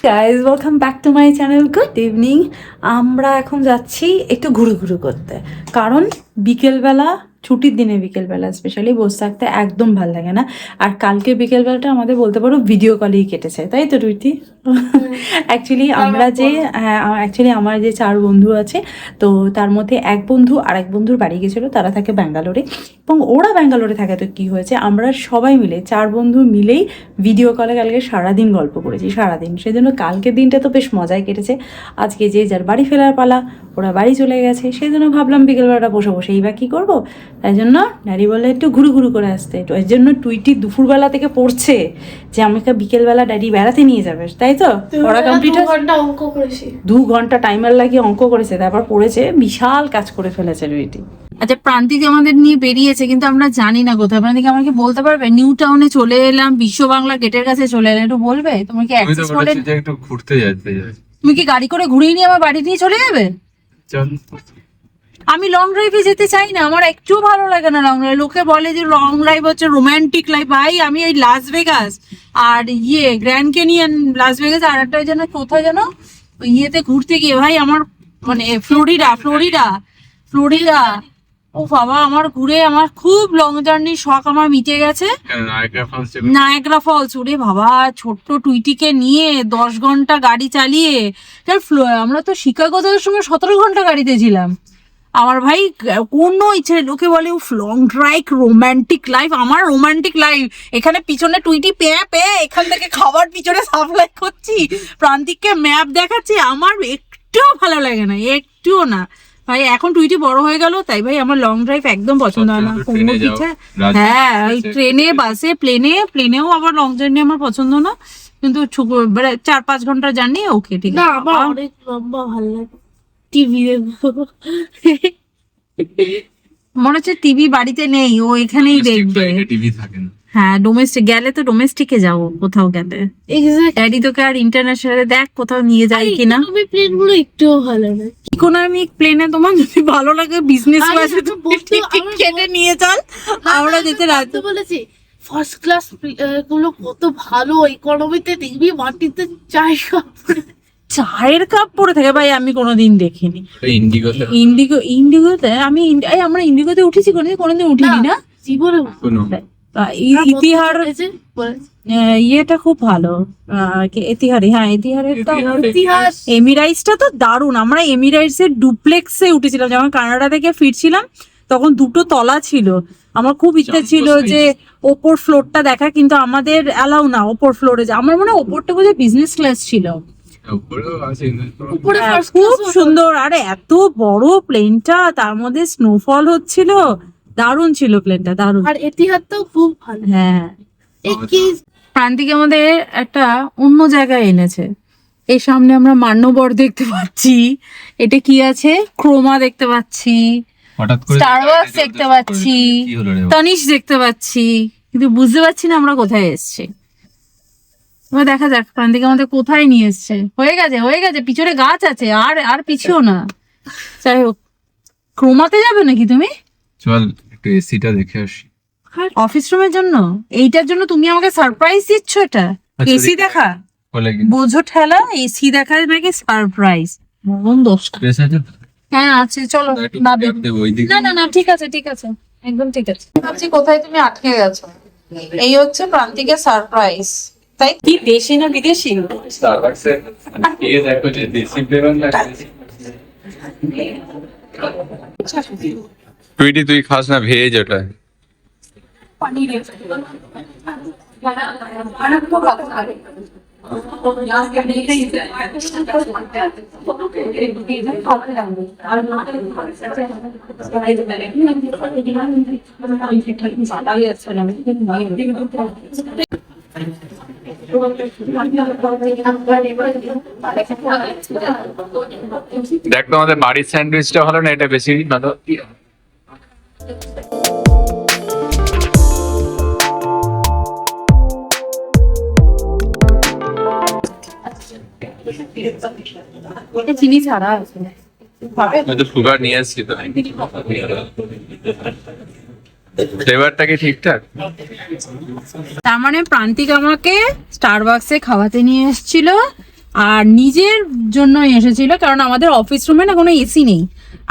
Guys welcome back to my channel. Good evening. আমরা এখন যাচ্ছি একটু ঘুরু করতে, কারণ বিকেলবেলা ছুটির দিনে বিকেলবেলা স্পেশালি বসে থাকতে একদম ভাল লাগে না। আর কালকে বিকেলবেলাটা আমাদের বলতে পারো ভিডিও কলেই কেটেছে, তাই তো রুইতি? অ্যাকচুয়ালি আমার যে 4 বন্ধু আছে, তো তার মধ্যে এক বন্ধু আর এক বন্ধুর বাড়ি গেছিলো, তারা থাকে ব্যাঙ্গালোরে এবং ওরা ব্যাঙ্গালোরে থাকে। তো কী হয়েছে, আমরা সবাই মিলে 4 বন্ধু মিলেই ভিডিও কলে কালকে সারাদিন গল্প করেছি, সারাদিন। সেজন্য কালকের দিনটা তো বেশ মজায় কেটেছে। আজকে যে যার বাড়ি ফেরার পালা, ওরা বাড়ি চলে গেছে, সেই জন্য ভাবলাম বিকেলবেলাটা বসে বসে এইবার কী করবো, তাই জন্য ড্যাডি বললে একটু ঘুরু করে আসতে। এর জন্য টুইটি দুপুরবেলা থেকে পড়ছে যে আমাকে বিকেলবেলা ড্যাডি বেড়াতে নিয়ে যাবে, তাই তো? পড়া কমপ্লিট হয়েছে, 2 ঘন্টা টাইমার লাগিয়ে অঙ্ক করেছে, তারপর পড়েছে, বিশাল কাজ করে ফেলেছে টুইটি। আচ্ছা, প্রান্তিক আমাদের নিয়ে বেরিয়েছে, কিন্তু আমরা জানি না কোথায়। প্রান্তিক আমাকে বলতে পারবে? নিউ টাউনে চলে এলাম, বিশ্ব বাংলা গেটের কাছে চলে এলাম, একটু বলবে? তুমি কি অ্যাক্সেস করে একটু ঘুরতে যেতে? তুমি কি গাড়ি করে ঘুরিয়ে নিয়ে আমার বাড়ি নিয়ে চলে যাবে? আমি লং ড্রাইভে যেতে চাই না, আমার একটু ভালো লাগে না লং ড্রাইভ। লোকে বলে যে লং ড্রাইভ হচ্ছে রোমান্টিক লাইফ। ভাই আমি এই লাস ভেগাস আর গ্র্যান্ড ক্যানিয়ন, লাস ভেগাস আর একটা যেন কোথায় যেন ইয়েতে ঘুরতে গিয়ে ভাই আমার মানে ফ্লোরিডা ও বাবা, আমার ঘুরে আমার খুব লং জার্নির শখ আমার মিটে গেছে। নায়াগ্রা ফলস, ওরে বাবা, ছোট্ট টুইটিকে নিয়ে 10 ঘন্টা গাড়ি চালিয়ে, আমরা তো শিকাগো যাওয়ার সময় 17 ঘন্টা গাড়িতে ছিলাম। আমার ভাই কোনো ইচ্ছে, লোকে বলে লং ড্রাইভ রোমান্টিক লাইফ। আমার রোমান্টিক লাইফ এখানে পিছনে টুইটি পেয়ে এখান থেকে খাবার পিছনে সাপ্লাই করছি, প্রান্তিককে ম্যাপ দেখাচ্ছি, আমার একটুও ভালো লাগে না, একটুও না ভাই। এখন টুইটি বড় হয়ে গেল, তাই ভাই আমার লং ড্রাইভ একদম পছন্দ হয় না। কোনো কিছু, হ্যাঁ ট্রেনে বাসে প্লেনেও আবার লং জার্নি আমার পছন্দ না, কিন্তু 4-5 ঘন্টার জার্নি ওকে, ঠিক আছে। আমার অনেক লম্বা ভালো লাগে। টিভি দেখবো, মনে হচ্ছে টিভি বাড়িতে নেই, ও এখানেই দেখবে। টিভি থাকে না। হ্যাঁ, ডোমেস্টিক গেলে তো ডোমেস্টিকে যাবো কোথাও গেলে। ড্যাডি তোকে আর ইন্টারন্যাশনালে দেখ কোথাও নিয়ে যায় কিনা। তুমি প্লেন গুলো একটুও ভালো না। ইকোনমিক প্লেনে তোমার যদি ভালো লাগে, বিজনেস ক্লাসে কেটে নিয়ে চল, আমরা যেতে রাখতে বলেছি। ফার্স্ট ক্লাস গুলো কত ভালো, ইকোনমিতে দেখবি মাটিতে চায়ের কাপ পড়ে থাকে। ভাই আমি কোনোদিন দেখিনি ইন্ডিগোতে। আমরা ইন্ডিগোতে উঠেছি, কোনোদিন উঠিনি না জীবনে। ইতিহার ইয়েটা খুব ভালো, এতিহারে। হ্যাঁ, এতিহারের এমিরাইটসটা তো দারুণ। আমরা এমিরাইটস এর ডুপ্লেক্সে উঠেছিলাম, যখন কানাডা থেকে ফিরছিলাম, তখন 2টো তলা ছিল। আমার খুব ইচ্ছে ছিল যে ওপর ফ্লোরটা দেখা, কিন্তু আমাদের অ্যালাউ না ওপর ফ্লোরে। আমার মনে হয় ওপরটা বোধহয় বিজনেস ক্লাস ছিল। খুব সুন্দর, আরে এত বড় প্লেনটা, তার মধ্যে স্নোফল হচ্ছিল, দারুণ ছিল প্লেনটা, দারুণ। আর এতিহাদটাও খুব ভালো। হ্যাঁ, প্রান্তিক আমাদের একটা অন্য জায়গায় এনেছে। এই সামনে আমরা মান্যবর দেখতে পাচ্ছি, এটা কি আছে, ক্রোমা দেখতে পাচ্ছি, স্টারবাকস দেখতে পাচ্ছি, তনিশ দেখতে পাচ্ছি, কিন্তু বুঝতে পারছি না আমরা কোথায় এসেছি। এবার দেখা যাক প্রান্তিক আমাদের কোথায় নিয়ে এসছে। হয়ে গেছে, পিছনে গাছ আছে, আর পিছিও না। যাই হোক, ক্রোমাতে যাবে নাকি তুমি? চল একটু এসিটা দেখে আসি। অফিস রুমের জন্য? এইটার জন্য তুমি আমাকে সারপ্রাইজ দিচ্ছ? এটা এসি দেখা বোঝো ঠেলা, এসি দেখা নাকি সারপ্রাইজ? হ্যাঁ আছে, চলো। না ঠিক আছে একদম ঠিক আছে। ভাবছি কোথায় তুমি আটকে গেছো। এই হচ্ছে প্রান্তিকের সারপ্রাইজ। তাই কি, দেশি না বিদেশি? টুইটি তুই খাস না ভেজ? ওটা দেখ তো, আমাদের বাড়ির স্যান্ডউইচটা ভালো না, এটা বেশি ভালো। চিনি ছাড়া আছে, সুগার নিয়ে আসছি তো। ফ্লেভারটা কি ঠিকঠাক? তার মানে প্রান্তিক আমাকে স্টারবাকসে খাওয়াতে নিয়ে এসেছিল, আর নিজের জন্যই এসেছিল, কারণ আমাদের অফিস রুমে না কোনো এসি নেই।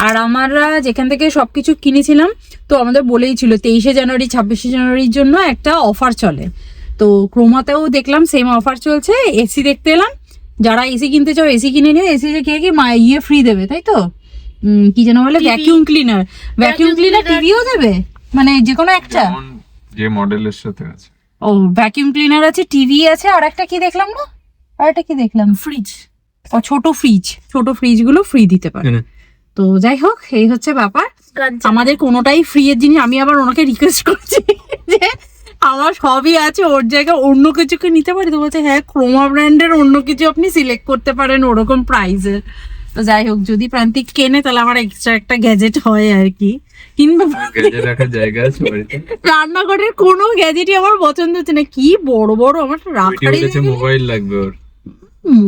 আর আমরা যেখান থেকে সবকিছু কিনেছিলাম তো আমাদের বলেই ছিল 23শে জানুয়ারি 26শে জানুয়ারির জন্য একটা অফার চলে। তো ক্রোমাতেও দেখলাম সেম অফার চলছে, এসি দেখতে এলাম। যারা এসি কিনতে চাও এসি কিনে নিও, এসি যে কি ইয়ে ফ্রি দেবে, তাই তো? কি যেন বলে, ভ্যাকিউম ক্লিনার টিভিও দেবে, মানে যে কোনো একটা, যে মডেলের সাথে আছে। ও ভ্যাকিউম ক্লিনার আছে, টিভি আছে, আর একটা কি দেখলাম না, আর একটা কি দেখলাম, ফ্রিজ, ও ছোট ফ্রিজ গুলো ফ্রি দিতে পারে। তো যাই হোক, এই হচ্ছে ব্যাপার। আমাদের কোনোটাই ফ্রি এর জিনিস। আমি আবার ওনাকে রিকোয়েস্ট করছি যে আমার সবই আছে, ওর জায়গায় অন্য কিছুকে নিতে পারি। তো বলছে হ্যাঁ, ক্রোমা ব্র্যান্ডের অন্য কিছু আপনি সিলেক্ট করতে পারেন ওরকম প্রাইসের। তো যাই হোক, যদি প্রান্তিক কেনে তাহলে আমার এক্সট্রা একটা গ্যাজেট হয় আর কি। কিংবা গ্যাজেট রাখার জায়গা আছে বাড়িতে? রান্নাঘরের কোনো গ্যাজেটই আমার পছন্দ হচ্ছে না, কি বড় বড় আমার রাখার। মোবাইল লাগবে ওর।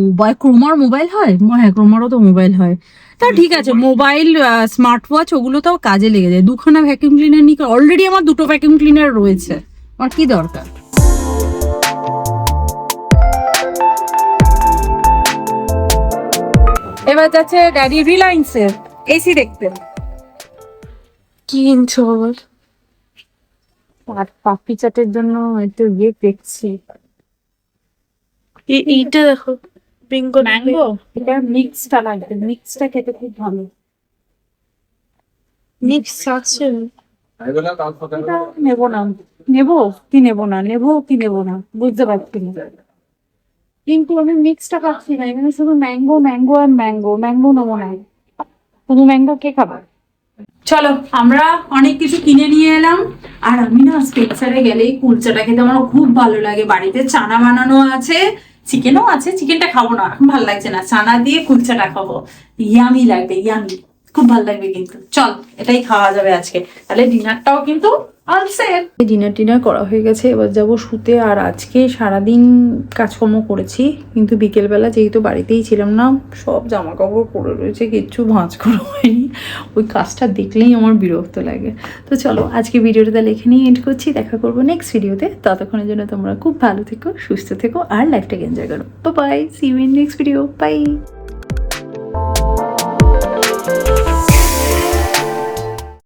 মোবাইল, ক্রোমার মোবাইল হয়? হ্যাঁ, ক্রোমারও তো মোবাইল হয়। তা ঠিক আছে, মোবাইল, স্মার্ট ওয়াচ ওগুলো তাও কাজে লেগে যায়। দুখানা ভ্যাকুয়াম ক্লিনার নিয়ে, অলরেডি আমার দুটো ভ্যাকুয়াম ক্লিনার রয়েছে, আমার কি দরকার? এবার যাচ্ছে ড্যাডি রিলায়েন্সের এসি দেখতে। কি কিনছো আবার? আর পাপড়ি চাটের জন্য একটু ইয়ে দেখছি, এইটা দেখো, বেঙ্গল ম্যাঙ্গো। এটা মিক্সটা লাগবে, মিক্সটা খেতে খুব ভালো। মিক্স আছে। এটা নেবো না, নেবো কি নেবো না বুঝতে পারছি না, কিন্তু আমি মিক্সটা খাচ্ছি না। এখানে শুধু ম্যাঙ্গো আর ম্যাঙ্গো নেবো না, শুধু ম্যাঙ্গো কে খাবার। চলো, আমরা অনেক কিছু কিনে নিয়ে এলাম। আর আমি না স্পেন্সারে গেলেই কুলচাটা খেতে আমার খুব ভালো লাগে। বাড়িতে চানা বানানো আছে, চিকেনও আছে, চিকেনটা খাবো না, এখন ভালো লাগছে না। চানা দিয়ে কুলচাটা খাবো, ইয়ামি লাগবে, ইয়ামি, খুব ভালো লাগবে। কিন্তু চল, এটাই খাওয়া যাবে আজকে। তাহলে ডিনারটাও কিন্তু ডিনার করা হয়ে গেছে, এবার যাবো শুতে। আর আজকে সারাদিন কাজকর্ম করেছি, কিন্তু বিকেলবেলা যেহেতু বাড়িতেই ছিলাম না, সব জামা কাপড় পরে রয়েছে, কিচ্ছু ভাঁজ করা হয়নি। ওই কাজটা দেখলেই আমার বিরক্ত লাগে। তো চলো, আজকে ভিডিওটা তাহলে এখানেই এন্ড করছি। দেখা করবো নেক্সট ভিডিওতে। ততক্ষণের জন্য তোমরা খুব ভালো থেকো, সুস্থ থেকো, আর লাইফটাকে এনজয় করো। Bye, see you in next video. By.